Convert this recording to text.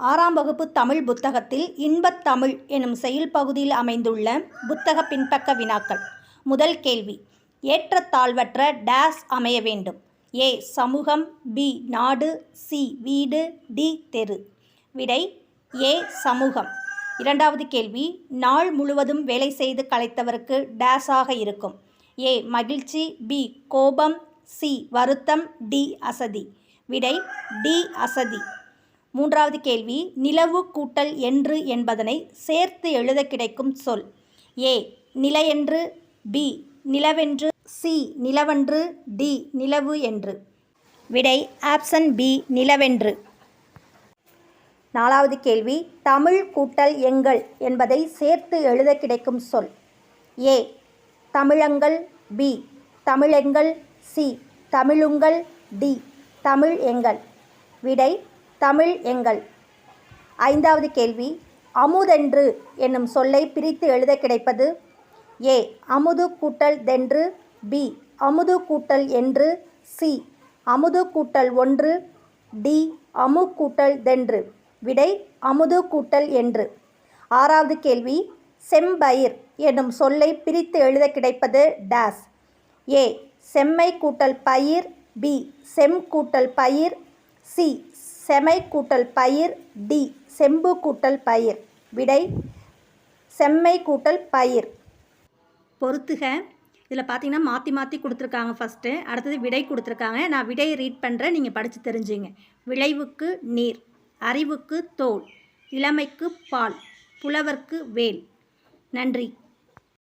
ஆறாம் வகுப்பு தமிழ் புத்தகத்தில் இன்பத் தமிழ் எனும் செயல் பகுதியில் அமைந்துள்ள புத்தக பின்பக்க வினாக்கள். முதல் கேள்வி, ஏற்றத்தாழ்வற்ற டேஸ் அமைய வேண்டும். ஏ சமூகம், பி நாடு, சி வீடு, டி தெரு. விடை ஏ சமூகம். இரண்டாவது கேள்வி, நாள் முழுவதும் வேலை செய்து களைத்தவருக்கு டேஸாக இருக்கும். ஏ மகிழ்ச்சி, பி கோபம், சி வருத்தம், டி அசதி. விடை டி அசதி. மூன்றாவது கேள்வி, நிலவு கூட்டல் என்று என்பதனை சேர்த்து எழுத கிடைக்கும் சொல். ஏ நிலையென்று, பி நிலவென்று, சி நிலவன்று, டி நிலவு என்று. விடை ஆப்ஷன் பி நிலவென்று. நாலாவது கேள்வி, தமிழ் கூட்டல் எங்கள் என்பதை சேர்த்து எழுத கிடைக்கும் சொல். ஏ தமிழங்கள், பி தமிழெங்கள், சி தமிழுங்கள், டி தமிழ் எங்கள். விடை தமிழ் எங்கள். ஐந்தாவது கேள்வி, அமுதென்று என்னும் சொல்லை பிரித்து எழுத கிடைப்பது. ஏ அமுது கூட்டல் தென்று, பி அமுது கூட்டல் என்று, சி அமுது கூட்டல் ஒன்று, டி அமு கூட்டல் தென்று. விடை அமுது கூட்டல் என்று. ஆறாவது கேள்வி, செம்பயிர் என்னும் சொல்லை பிரித்து எழுத கிடைப்பது டேஸ். ஏ செம்மை கூட்டல் பயிர், பி செம் கூட்டல் பயிர், சி செமை கூட்டல் பயிர், டி செம்பு கூட்டல் பயிர். விடை செம்மை கூட்டல் பயிர். பொறுத்துக. இதில் பார்த்தீங்கன்னா மாற்றி மாற்றி கொடுத்துருக்காங்க. ஃபஸ்ட்டு அடுத்தது விடை கொடுத்துருக்காங்க. நான் விடையை ரீட் பண்ணுறேன், நீங்கள் படித்து தெரிஞ்சுங்க. விளைவுக்கு நீர், அறிவுக்கு தோல், இளமைக்கு பால், புலவர்க்கு வேல். நன்றி.